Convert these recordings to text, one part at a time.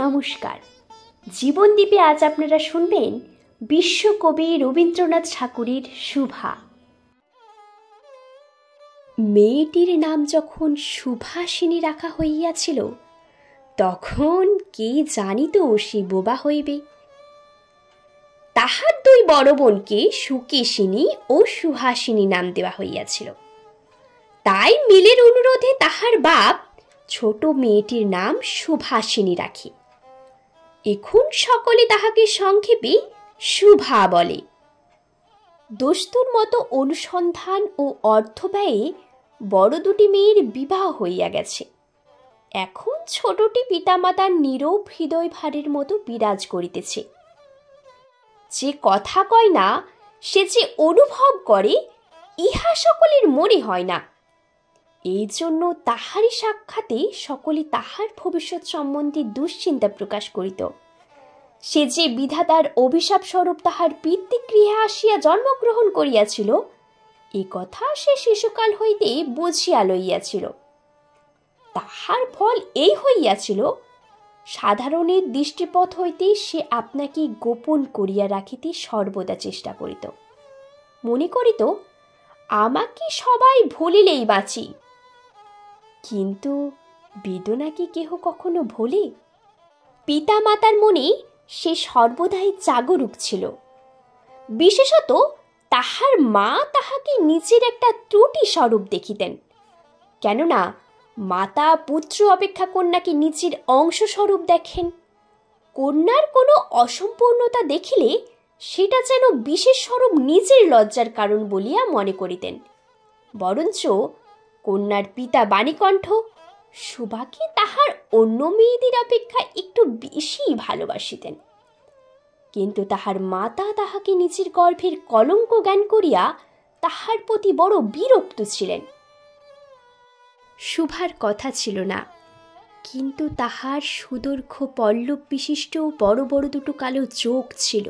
নমস্কার। জীবনদ্বীপে আজ আপনারা শুনবেন বিশ্বকবি রবীন্দ্রনাথ ঠাকুরের সুভা। মেয়েটির নাম যখন সুভাষিনী রাখা হইয়াছিল, তখন কে জানিত সে বোবা হইবে। তাহার দুই বড় বোনকে সুকেশিনী ও সুহাসিনী নাম দেওয়া হইয়াছিল। তাই মিলের অনুরোধে তাহার বাপ ছোট মেয়েটির নাম সুভাষিনী রাখে। এখন সকলে তাহাকে সংক্ষেপে সুভা বলে। দস্তুর মতো অনুসন্ধান ও অর্থ ব্যয়ে বড় দুটি মেয়ের বিবাহ হইয়া গেছে। এখন ছোটটি পিতামাতার নীরব হৃদয় ভারের মতো বিরাজ করিতেছে। যে কথা কয় না, সে যে অনুভব করে, ইহা সকলের মনে হয় না। এই জন্য তাহারই সাক্ষাতে সকলে তাহার ভবিষ্যৎ সম্বন্ধে দুশ্চিন্তা প্রকাশ করিত। সে যে বিধাতার অভিশাপ স্বরূপ তাহার পিতৃগৃহে আসিয়া জন্মগ্রহণ করিয়াছিল, এ কথা সে শিশুকাল হইতে বুঝিয়া লইয়াছিল। তাহার ফল এই হইয়াছিল, সাধারণের দৃষ্টিপথ হইতে সে আপনাকে গোপন করিয়া রাখিতে সর্বদা চেষ্টা করিত। মনে করিত, আমাকে সবাই ভুলিলেই বাঁচি। কিন্তু বেদনা কি কেহ কখনো ভোলে? পিতা মাতার মনে সে সর্বদাই জাগরুক ছিল। বিশেষত তাহার মা তাহাকে নিজের একটা ত্রুটি স্বরূপ দেখিতেন। কেননা মাতা পুত্র অপেক্ষা কন্যাকে নিজের অংশ স্বরূপ দেখেন। কন্যার কোনো অসম্পূর্ণতা দেখিলে সেটা যেন বিশেষ স্বরূপ নিজের লজ্জার কারণ বলিয়া মনে করিতেন। বরঞ্চ কন্যার পিতা বাণীকণ্ঠ সুভাকে তাহার অন্য মেয়েদের অপেক্ষা একটু বেশি ভালোবাসিতেন। কিন্তু তাহার মাতা তাহাকে নিজের গর্ভের কলঙ্ক জ্ঞান করিয়া তাহার প্রতি বড় বিরক্ত ছিলেন। সুভার কথা ছিল না, কিন্তু তাহার সুদীর্ঘ পল্লব বিশিষ্ট বড় বড় দুটো কালো চোখ ছিল,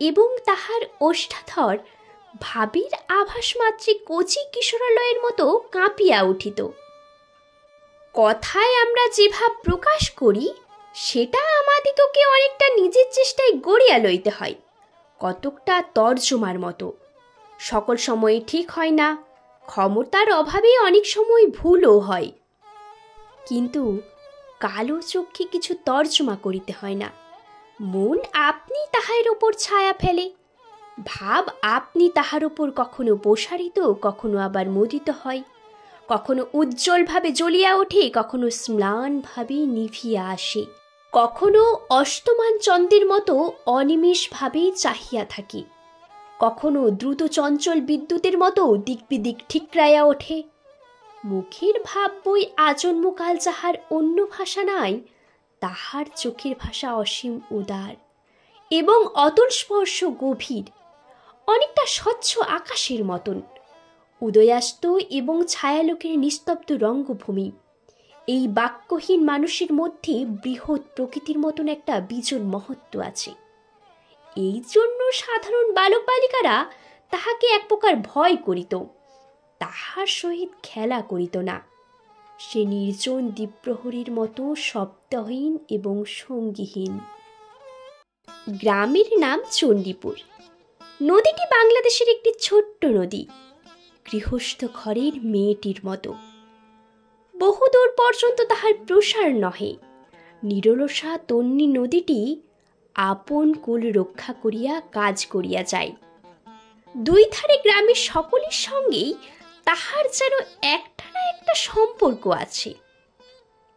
এবং তাহার ওষ্ঠাধর ভাবের আভাস মাত্রে কচি কিশোরালয়ের মতো কাঁপিয়া উঠিত। কথায় আমরা যে ভাব প্রকাশ করি, সেটা আমাদিগকে অনেকটা নিজের চেষ্টায় গড়িয়া লইতে হয়, কতকটা তর্জমার মতো। সকল সময়ে ঠিক হয় না, ক্ষমতার অভাবে অনেক সময় ভুলও হয়। কিন্তু কালো চোখে কিছু তর্জমা করিতে হয় না। মন আপনি তাহার ওপর ছায়া ফেলে, ভাব আপনি তাহার ওপর কখনো প্রসারিত, কখনো আবার মুদিত হয়, কখনো উজ্জ্বলভাবে জ্বলিয়া ওঠে, কখনো ম্লানভাবে নিভিয়া আসে, কখনো অস্তমান চন্দ্রের মতো অনিমেষভাবে চাহিয়া থাকে, কখনো দ্রুত চঞ্চল বিদ্যুতের মতো দিক বিদিক ঠিকরাইয়া ওঠে। মুখের ভাব বই আজন্মকাল যাহার অন্য ভাষা নাই, তাহার চোখের ভাষা অসীম উদার এবং অতল স্পর্শ গভীর, অনেকটা স্বচ্ছ আকাশের মতন। উদয়াস্ত এবং ছায়ালোকের নিস্তব্ধ রঙ্গভূমি, এই বাক্যহীন মানুষের মধ্যে বৃহৎ প্রকৃতির মতন একটা বিজন মহত্ব আছে। এই জন্য সাধারণ বালক বালিকারা তাহাকে এক প্রকার ভয় করিত, তাহার সহিত খেলা করিত না। সে নির্জন দ্বীপ্রহরীর মতো শব্দহীন এবং সঙ্গীহীন। গ্রামের নাম চণ্ডীপুর। নদীটি বাংলাদেশের একটি ছোট্ট নদী, গৃহস্থ ঘরের মেয়েটির মতো। বহুদূর পর্যন্ত তাহার প্রসার নহে। নিরলসা তন্বী নদীটি আপন কুল রক্ষা করিয়া কাজ করিয়া যায়। দুই ধারে গ্রামের সকলের সঙ্গেই তাহার যেন একটা না একটা সম্পর্ক আছে।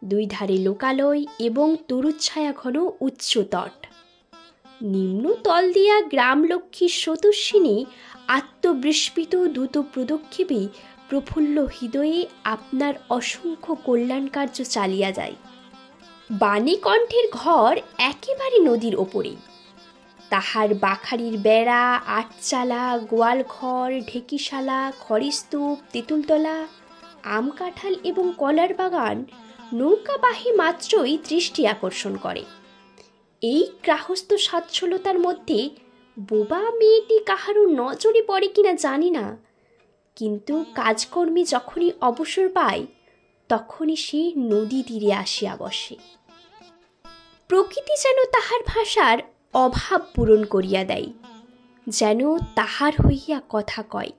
দুই ধারে লোকালয় এবং তরুচ্ছায়া ঘন উচ্চ তট। নিম্ন তল দিয়া গ্রামলক্ষ্মী স্রোতস্বিনী আত্মবিস্মৃত দ্রুত পদক্ষেপে প্রফুল্ল হৃদয়ে আপনার অসংখ্য কল্যাণ কার্য চালিয়া যায়। বাণীকণ্ঠের ঘর একেবারে নদীর ওপরেই। তাহার বাখারির বেড়া, আটচালা, গোয়ালঘর, ঢেকিশালা, খড়িস্তূপ, তেঁতুলতলা, আম কাঁঠাল এবং কলার বাগান নৌকাবাহী মাত্রই দৃষ্টি আকর্ষণ করে। এই গৃহস্থ সচ্ছলতার মধ্যে বোবা মেয়েটি কাহারও নজরে পড়ে কিনা জানি না, কিন্তু কাজকর্মে যখনই অবসর পায়, তখনই সে নদী তীরে আসিয়া বসে। প্রকৃতি যেন তাহার ভাষার অভাব পূরণ করিয়া দেয়, যেন তাহার হইয়া কথা কয়।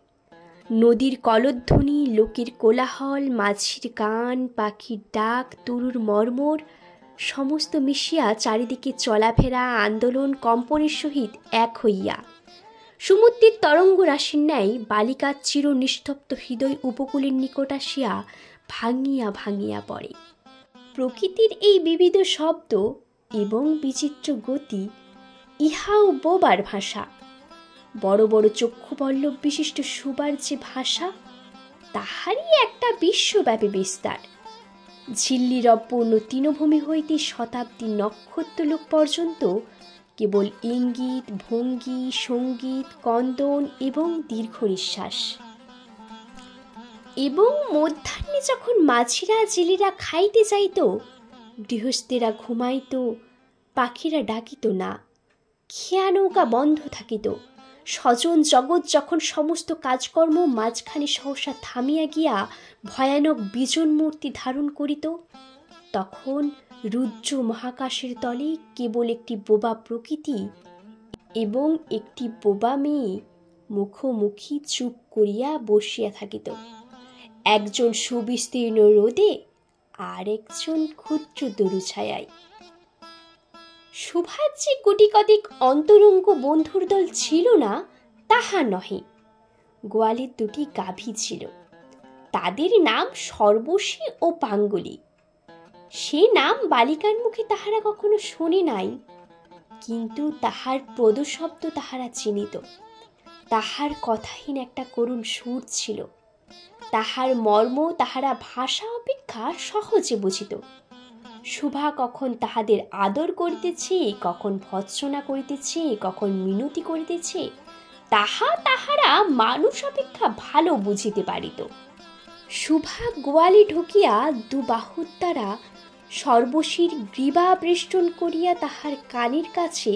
নদীর কলধ্বনি, লোকের কোলাহল, মাঝির গান, পাখির ডাক, তরুর মর্মর সমস্ত মিশিয়া চারিদিকে চলাফেরা, আন্দোলন, কম্পনের সহিত এক হইয়া সমুদ্রের তরঙ্গ রাশির ন্যায় বালিকার চির নিস্তব্ধ হৃদয় উপকূলের নিকট আসিয়া ভাঙিয়া ভাঙিয়া পড়ে। প্রকৃতির এই বিবিধ শব্দ এবং বিচিত্র গতি ইহাও বোবার ভাষা। বড় বড় চক্ষুপল্লব বিশিষ্ট সুবার যে ভাষা, তাহারই একটা বিশ্বব্যাপী বিস্তার। ঝিল্লিরবপূর্ণ তৃণভূমি হইতে শতাব্দী নক্ষত্রলোক পর্যন্ত কেবল ইঙ্গিত, ভঙ্গি, সঙ্গীত, কন্দন এবং দীর্ঘ নিঃশ্বাস। এবং মধ্যাহ্নে যখন মাঝিরা জেলেরা খাইতে যাইত, গৃহস্থেরা ঘুমাইত, পাখিরা ডাকিত না, খেয়া নৌকা বন্ধ থাকিত, স্বজন জগৎ যখন সমস্ত কাজকর্ম মাঝখানে সহসা থামিয়া গিয়া ভয়ানক বিজন মূর্তি ধারণ করিত, তখন রুদ্র মহাকাশের তলে কেবল একটি বোবা প্রকৃতি এবং একটি বোবা মেয়ে মুখোমুখি চুপ করিয়া বসিয়া থাকিত। একজন সুবিস্তীর্ণ রোদে, আর একজন ক্ষুদ্র দরু ছায়ায়। সুভার যে কোটি কদিক অন্তরঙ্গ বন্ধুর দল ছিল না তাহা নহে, গোয়ালের দুটি গাভী ছিল। তাদের নাম সর্বশী ও পাঙ্গুলি। সে নাম বালিকার মুখে তাহারা কখনো শোনে নাই, কিন্তু তাহার পদশব্দ তাহারা চিনিত। তাহার কথাহীন একটা করুণ সুর ছিল, তাহার মর্ম তাহারা ভাষা অপেক্ষা সহজে বুঝিত। শুভা কখন তাহাদের আদর করিতেছে, কখন ভৎসনা করিতেছে, কখন মিনতি করিতেছে, তাহারা মানুষ অপেক্ষা ভালো বুঝিতে পারিত। শুভা গোয়ালে ঢুকিয়া দুবাহুর দ্বারা সর্বশীর গ্রীবা বেষ্টন করিয়া তাহার কানের কাছে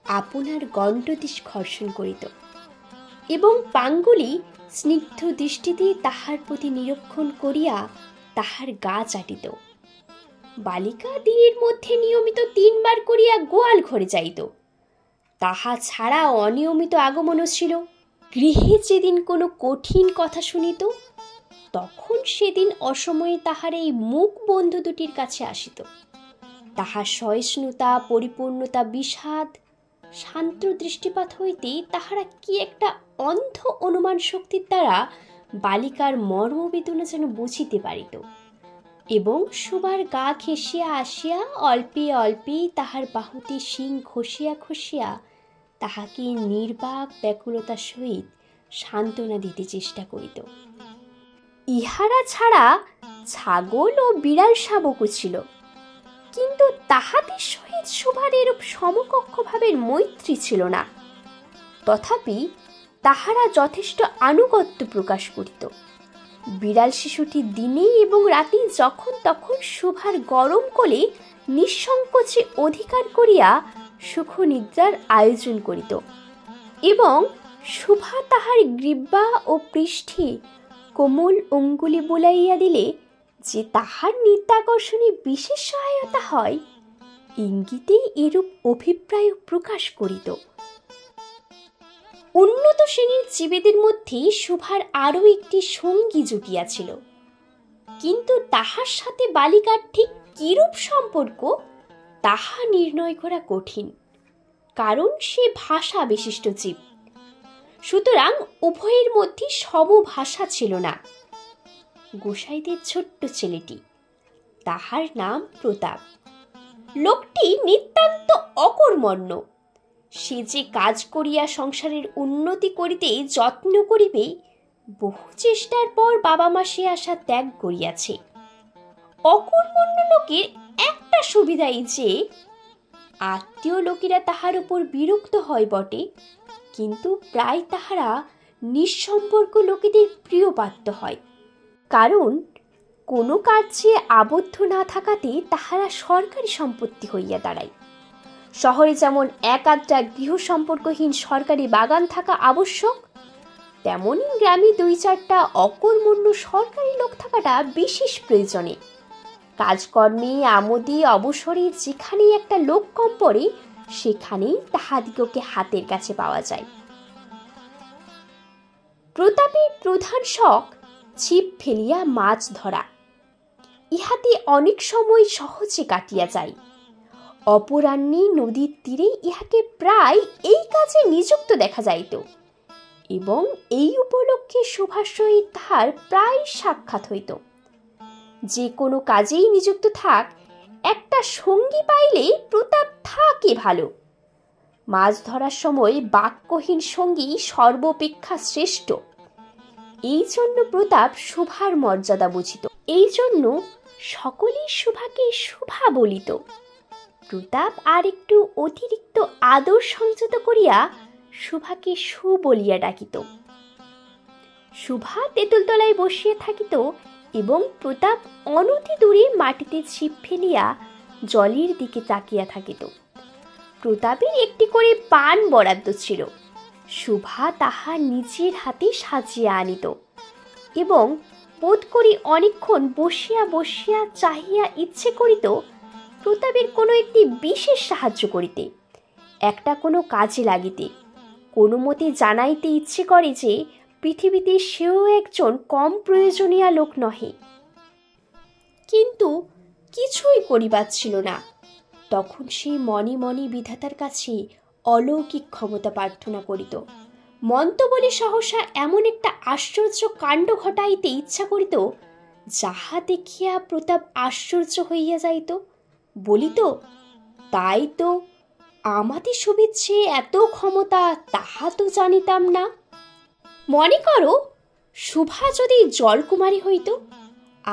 আপনার গণ্ডদেশ ঘর্ষণ করিত এবং পাঙ্গুলি স্নিগ্ধ দৃষ্টিতে তাহার প্রতি নিরীক্ষণ করিয়া তাহার গা চাটিত। বালিকা দিনের মধ্যে নিয়মিত 3 বার করিয়া গোয়াল ঘরে যাইত। তাহা ছাড়া অনিয়মিত আগমনও ছিল। গৃহে যেদিন কোনো কঠিন কথা শুনিত, তখন সেদিন অসময়ে তাহার এই মুখ বন্ধু দুটির কাছে আসিত। তাহার সহিষ্ণুতা, পরিপূর্ণতা, বিষাদ, শান্ত দৃষ্টিপাত হইতে তাহারা কি একটা অন্ধ অনুমান শক্তির দ্বারা বালিকার মর্মবেদনা যেন বুঝিতে পারিত এবং শুভার গা ঘেঁষিয়া আসিয়া অল্পে অল্পে তাহার বাহুতে শিং ঘষিয়া ঘষিয়া তাহাকে নির্বাক ব্যাকুলতার সহিত সান্ত্বনা দিতে চেষ্টা করিত। ইহারা ছাড়া ছাগল ও বিড়াল শাবকও ছিল, কিন্তু তাহাদের সহিত শুভার এরূপ সমকক্ষ ভাবের মৈত্রী ছিল না। তথাপি তাহারা যথেষ্ট আনুগত্য প্রকাশ করিত। বিড়াল শিশুটি দিনে এবং রাতে যখন তখন শুভার গরম কোলে নিঃসংকোচে অধিকার করিয়া সুখ নিদ্রার আয়োজন করিত এবং শুভা তাহার গ্রীবা ও পৃষ্ঠে কোমল অঙ্গুলি বুলাইয়া দিলে যে তাহার নিত্যাকর্ষণে বিশেষ সহায়তা হয়, ইঙ্গিতে এরূপ অভিপ্রায় প্রকাশ করিত। উন্নত শ্রেণীর জীবেদের মধ্যে শুভার আরও একটি সঙ্গী জুটিয়াছিল, কিন্তু তাহার সাথে বালিকার ঠিক কিরূপ সম্পর্ক তাহা নির্ণয় করা কঠিন, কারণ সে ভাষা বিশিষ্ট জীব। সুতরাং উভয়ের মধ্যে সমভাষা ছিল না। গোসাইদের ছোট্ট ছেলেটি, তাহার নাম প্রতাপ। লোকটি নিতান্ত অকর্মণ্য। সে যে কাজ করিয়া সংসারের উন্নতি করিতে যত্ন করিবে, বহু চেষ্টার পর বাবা মা সে আশা ত্যাগ করিয়াছে। অকর্মণ্য লোকের একটা সুবিধাই যে আত্মীয় লোকেরা তাহার উপর বিরক্ত হয় বটে, কিন্তু প্রায় তাহারা নিঃসম্পর্ক লোকেদের প্রিয় পাত্র হয়, কারণ কোনো কার্যে আবদ্ধ না থাকাতে তাহারা সরকারি সম্পত্তি হইয়া দাঁড়ায়। শহরে যেমন এক আধটা গৃহ সম্পর্কহীন সরকারি বাগান থাকা আবশ্যক, তেমনি গ্রামে 2-4টা অকর্মণ্য সরকারি লোক থাকাটা বিশেষ প্রয়োজনে। কাজকর্মে আমোদে অবসরে যেখানেই একটা লোক কম পড়ে সেখানেই তাহাদিগকে হাতের কাছে পাওয়া যায়। প্রতাপের প্রধান শখ ছিপ ফেলিয়া মাছ ধরা। ইহাতে অনেক সময় সহজে কাটিয়া যায়। অপরাহ্নে নদীর তীরে ইহাকে প্রায় এই কাজে নিযুক্ত দেখা যাইত এবং এই উপলক্ষে সুভার সহিত তাহার প্রায় সাক্ষাৎ হইত। যে কোনো কাজেই নিযুক্ত থাক, একটা সঙ্গী পাইলে প্রতাপ থাকে ভালো। মাছ ধরার সময় বাক্যহীন সঙ্গী সর্বাপেক্ষা শ্রেষ্ঠ। এই জন্য প্রতাপ সুভার মর্যাদা বুঝিত। এই জন্য সকলেই সুভাকে সুভা বলিত। প্রতাপ আর একটু অতিরিক্ত আদর সংযত করিয়া সুভাকে সু বলিয়া ডাকিত। সুভা তেঁতুলতলায় বসিয়া থাকিত এবং প্রতাপ অনতি দূরে মাটিতে ছিপ ফেলিয়া জলের দিকে তাকিয়া থাকিত। প্রতাপের একটি করে পান বরাদ্দ ছিল। সুভা তাহা নিজের হাতে সাজিয়া আনিত এবং বোধ করি অনেকক্ষণ বসিয়া বসিয়া চাহিয়া ইচ্ছে করিত প্রতাপের কোনো একটি বিশেষ সাহায্য করিতে, একটা কোনো কাজে লাগিতে। কোনো মতে জানাইতে ইচ্ছে করে যে পৃথিবীতে সেও একজন কম প্রয়োজনীয় লোক নহে। কিন্তু কিছুই করিবার ছিল না। তখন সে মনে মনে বিধাতার কাছে অলৌকিক ক্ষমতা প্রার্থনা করিত। মন্ত বলে সহসা এমন একটা আশ্চর্য কাণ্ড ঘটাইতে ইচ্ছা করিত, যাহা দেখিয়া প্রতাপ আশ্চর্য হইয়া যাইত। বলিত, তাই তো, আমাদের শুভেচ্ছে এত ক্ষমতা তাহা তো জানিতাম না। মনে করো, সুভা যদি জলকুমারী হইত,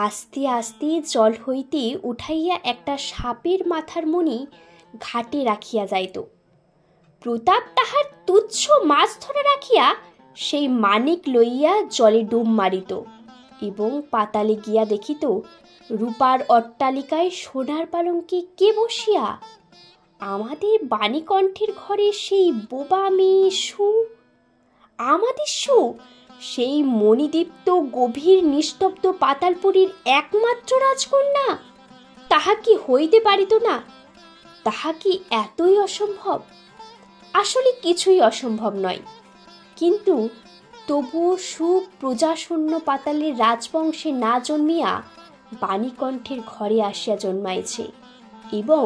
আস্তে আস্তে জল হইতে উঠাইয়া একটা সাপের মাথার মণি ঘাটে রাখিয়া যাইত। প্রতাপ তাহার তুচ্ছ মাছ ধরা রাখিয়া সেই মানিক লইয়া জলে ডুব মারিত এবং পাতালে গিয়া দেখিত রূপার অট্টালিকায় সোনার পালঙ্কে কে বসিয়া? আমাদের বাণীকণ্ঠের ঘরে সেই বোবা মেয়ে সু, আমাদের সু, সেই মণিদীপ্ত গভীর নিস্তব্ধ পাতালপুরীর একমাত্র রাজকন্যা। তাহা কি হইতে পারিত না? তাহা কি এতই অসম্ভব? আসলে কিছুই অসম্ভব নয়, কিন্তু তবুও সু প্রজাশূন্য পাতালের রাজবংশে না জন্মিয়া বাণীকণ্ঠের ঘরে আসিয়া জন্মাইছে এবং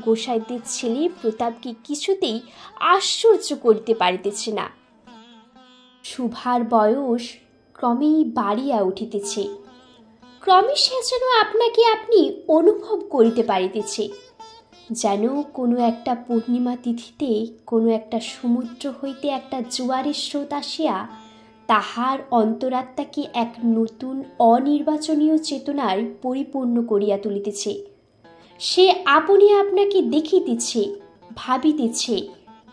গোসাইদের ছেলে প্রতাপকে কিছুতেই আশ্চর্য করিতে পারিতেছে না। সুভার বয়স ক্রমেই বাড়িয়া উঠিতেছে। ক্রমে সে যেন আপনাকে আপনি অনুভব করিতে পারিতেছে, যেন কোনো একটা পূর্ণিমা তিথিতে কোনো একটা সমুদ্র হইতে একটা জোয়ারের স্রোত আসিয়া তাহার অন্তরাত্মাকে এক নতুন অনির্বাচনীয় চেতনার পরিপূর্ণ করিয়া তুলিতেছে। সে আপনি আপনাকে দেখিতেছে, ভাবিতেছে,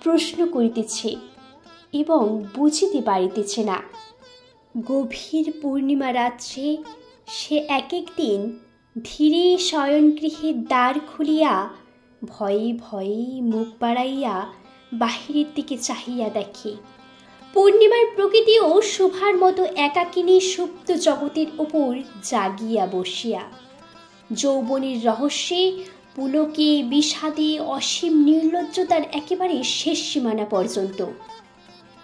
প্রশ্ন করিতেছে এবং বুঝিতে পারিতেছে না। গভীর পূর্ণিমা রাত্রে সে এক একদিন ধীরে শয়নগৃহের দ্বার খুলিয়া ভয়ে ভয়ে মুখ বাড়াইয়া বাহিরের দিকে চাহিয়া দেখে। পূর্ণিমার প্রকৃতিও সুভার মতো একাকিনী সুপ্ত জগতের উপর জাগিয়া বসিয়া, যৌবনের রহস্যে, পুলকে, বিষাদে, অসীম নির্লজ্জতার একেবারে শেষ সীমানা পর্যন্ত,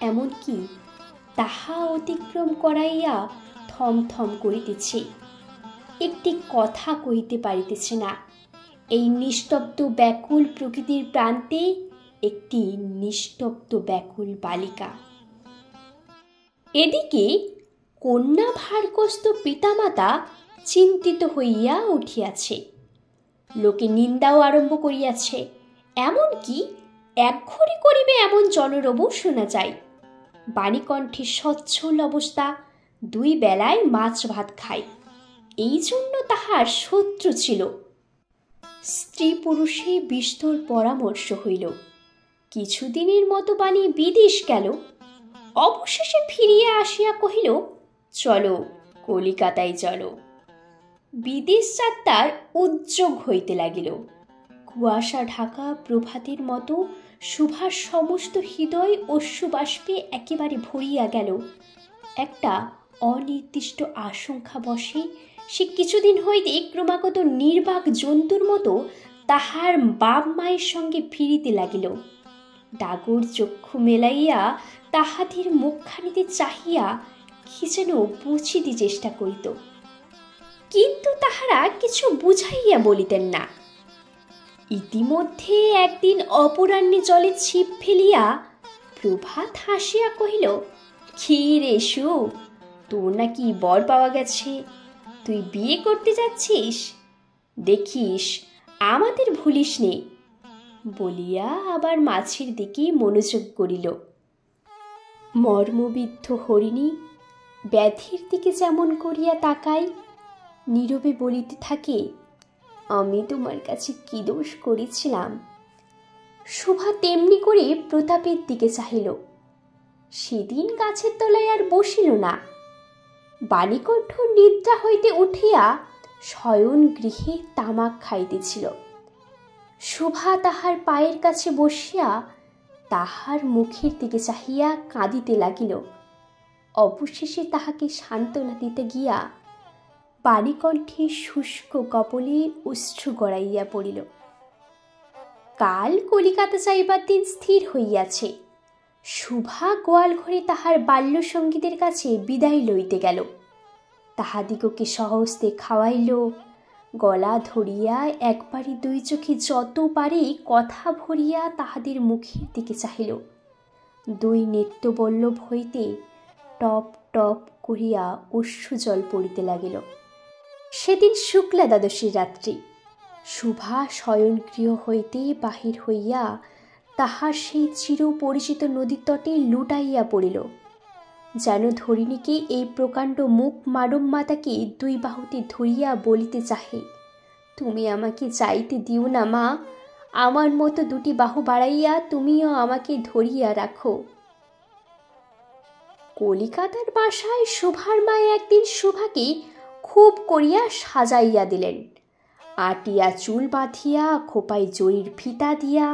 এমনকি তাহা অতিক্রম করাইয়া থমথম করিতেছে, একটি কথা কহিতে পারিতেছে না। এই নিস্তব্ধ ব্যাকুল প্রকৃতির প্রান্তে একটি নিস্তব্ধ ব্যাকুল বালিকা। এদিকে কন্যা ভারগ্রস্ত পিতামাতা চিন্তিত হইয়া উঠিয়াছে, লোকে নিন্দাও আরম্ভ করিয়াছে, এমনকি একঘরে করিবে এমন জনরবও শোনা যায়। বাণীকণ্ঠের সচ্ছল অবস্থা, দুই বেলায় মাছ ভাত খায়, এই জন্য তাহার শত্রু ছিল। স্ত্রী পুরুষে বিস্তর পরামর্শ হইল। কিছুদিনের মতো বাণী বিদেশ গেল, অবশেষে ফিরিয়া আসিয়া কহিল, চলো কলিকাতায় চলো। বিদেশ যাত্রার উদ্যোগ হইতে লাগিল। কুয়াশা ঢাকা প্রভাতের মতো সুভার সমস্ত হৃদয় অশ্রুবাষ্পে একেবারে ভরিয়া গেল। একটা অনির্দিষ্ট আশঙ্কা বশে সে কিছুদিন হইতে ক্রমাগত নির্বাক জন্তুর মতো তাহার বাপ মায়ের সঙ্গে ফিরিতে লাগিল। ডাগর চক্ষু মেলাইয়া তাহাদের মুখখানিতে চাহিয়া কি যেন বুঝিতে চেষ্টা করিত, কিন্তু তাহারা কিছু বুঝাইয়া বলিতেন না। ইতিমধ্যে একদিন অপরাহ্নে জলে ছিপ ফেলিয়া প্রভাত হাসিয়া কহিল, কি রে সু, তোর নাকি বর পাওয়া গেছে, তুই বিয়ে করতে যাচ্ছিস, দেখিস আমাদের ভুলিস নে, বলিয়া আবার মাছের দিকে মনোযোগ করিল। মর্মবিদ্ধ হরিণী ব্যাধির দিকে যেমন করিয়া তাকাই, নীরবে বলিতে থাকে, আমি তোমার কাছে কি দোষ করেছিলাম। শোভা তেমনি করে প্রতাপের দিকে চাহিল। সেদিন গাছের তলায় আর বসিল না। বাণীকণ্ঠ নিদ্রা হইতে উঠিয়া শয়ন গৃহে তামাক খাইতেছিল। শোভা তাহার পায়ের কাছে বসিয়া তাহার মুখের দিকে চাহিয়া কাঁদিতে লাগিল। অবশেষে তাহাকে সান্ত্বনা দিতে গিয়া বাণীকণ্ঠে শুষ্ক কপলে অশ্রু গড়াইয়া পড়িল। কাল কলিকাতা যাইবার দিন স্থির হইয়াছে। শোভা গোয়াল ঘরে তাহার বাল্যসঙ্গীদের কাছে বিদায় লইতে গেল। তাহাদিগকে সহস্তে খাওয়াইল, গলা ধরিয়া একবারে দুই চোখে যত পারে কথা ভরিয়া তাহাদের মুখের দিকে চাহিল। দুই নিত্যবল্লভ হইতে টপ টপ করিয়া অশ্রু জল পড়িতে লাগিল। সেদিন শুক্লা দ্বাদশীর রাত্রি। শোভা শয়নগৃহ হইতে বাহির হইয়া তাহার সেই চিরপরিচিত নদীর তটে লুটাইয়া পড়িল, যেন ধরিণীকে এই প্রকাণ্ড মুখ মানব মাতাকে দুই বাহুতে ধরিয়া বলিতে চাহে, তুমি আমাকে যাইতে দিও না মা, আমার মতো দুটি বাহু বাড়াইয়া তুমিও আমাকে ধরিয়া রাখো। কলিকাতার বাসায় শোভার মা একদিন শোভাকে খুব করিয়া সাজাইয়া দিলেন। আটিয়া চুল বাঁধিয়া খোপায় জরির ফিতা দিয়া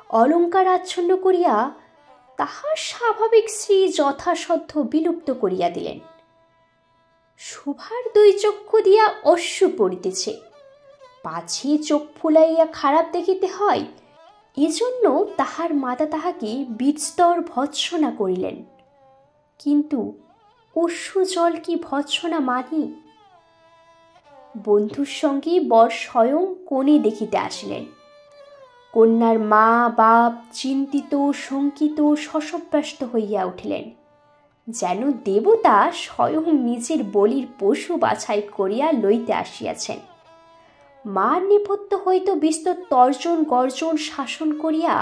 অলঙ্কার আচ্ছন্ন করিয়া তাহার স্বাভাবিক শ্রী যথাসাধ্য বিলুপ্ত করিয়া দিলেন। শোভার দুই চক্ষু দিয়া অশ্রু পড়িতেছে, পাছে চোখ ফুলাইয়া খারাপ দেখিতে হয়, এজন্য তাহার মাতা তাহাকে বীজস্তর ভৎসনা করিলেন। কিন্তু অশ্রু জল কি ভৎসনা মানি? বন্ধুর সঙ্গে বর স্বয়ং কোণে দেখিতে আসিলেন। কন্যার মা বাপ চিন্তিত শঙ্কিত শশব্যস্ত হইয়া উঠিলেন, যেন দেবতা স্বয়ং নিজের বলির পশু বাছাই করিয়া লইতে আসিয়াছেন। মার নেপথ্য হইতে বিস্তর তর্জন গর্জন শাসন করিয়া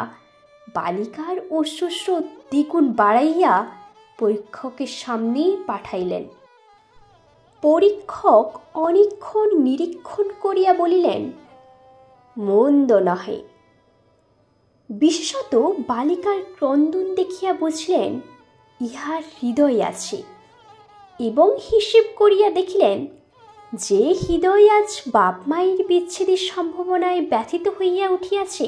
বালিকার অশ্রুস্রোত দ্বিগুণ বাড়াইয়া পরীক্ষকের সামনে পাঠাইলেন। পরীক্ষক অনেকক্ষণ নিরীক্ষণ করিয়া বলিলেন, মন্দ নহে। বিশেষত বালিকার ক্রন্দন দেখিয়া বুঝলেন ইহার হৃদয় আছে, এবং হিসেব করিয়া দেখিলেন যে হৃদয় আজ বাপ মায়ের বিচ্ছেদের সম্ভাবনায় ব্যথিত হইয়া উঠিয়াছে,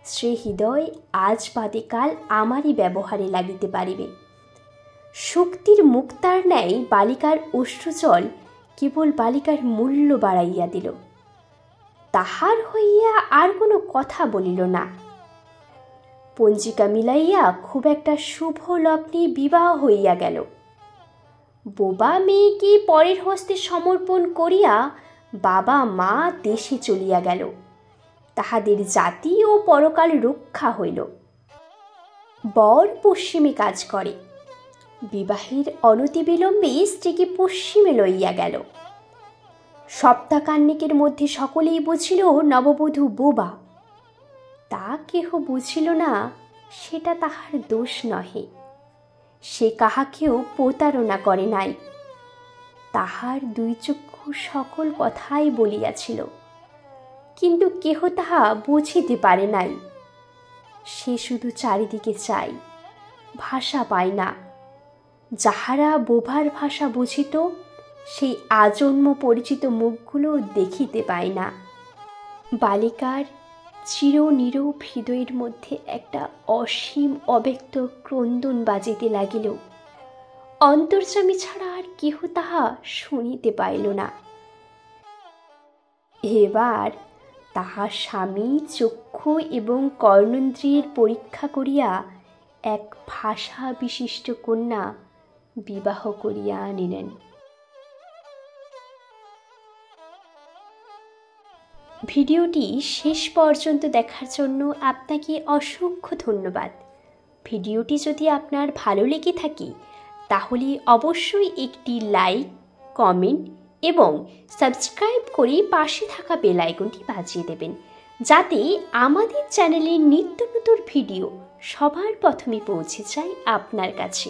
সে হৃদয় আজ বাদে কাল আমারই ব্যবহারে লাগিতে পারিবে। শক্তির মুক্তার ন্যায় বালিকার অশ্রুজল কেবল বালিকার মূল্য বাড়াইয়া দিল। তাহার হইয়া আর কোনো কথা বলিল না। পঞ্জিকা মিলাইয়া খুব একটা শুভ লগ্নে বিবাহ হইয়া গেল। বোবা মেয়েকে পরের হস্তে সমর্পণ করিয়া বাবা মা দেশে চলিয়া গেল। তাহাদের জাতি ও পরকাল রক্ষা হইল। বর পশ্চিমে কাজ করে। বিবাহের অনতিবিলম্বে স্ত্রীকে পশ্চিমে লইয়া গেল। সপ্তাহকান্নিকের মধ্যে সকলেই বুঝিল নববধূ বোবা। তা কেহ বুঝিল না সেটা তাহার দোষ নহে। সে কাহাকেও প্রতারণা করে নাই। তাহার দুই চক্ষু সকল কথাই বলিয়াছিল, কিন্তু কেহ তাহা বুঝিতে পারে নাই। সে শুধু চারিদিকে চাই, ভাষা পায় না। যাহারা বোবার ভাষা বুঝিত সেই আজন্ম পরিচিত মুখগুলো দেখিতে পায় না। বালিকার চিরনীরব হৃদয়ের মধ্যে একটা অসীম অব্যক্ত ক্রন্দন বাজিতে লাগিল। অন্তর্যামী ছাড়া আর কেহ তাহা শুনিতে পাইল না। এবার তাহার স্বামী চক্ষু এবং কর্ণেন্দ্রিয়ের পরীক্ষা করিয়া এক ভাষা বিশিষ্ট কন্যা বিবাহ করিয়া আনিলেন। ভিডিওটি শেষ পর্যন্ত দেখার জন্য আপনাকে অসংখ্য ধন্যবাদ। ভিডিওটি যদি আপনার ভালো লেগে থাকে তাহলে অবশ্যই একটি লাইক, কমেন্ট এবং সাবস্ক্রাইব করে পাশে থাকা বেল আইকনটি বাজিয়ে দেবেন, যাতে আমাদের চ্যানেলের নিত্য নতুন ভিডিও সবার প্রথমে পৌঁছে যায় আপনার কাছে।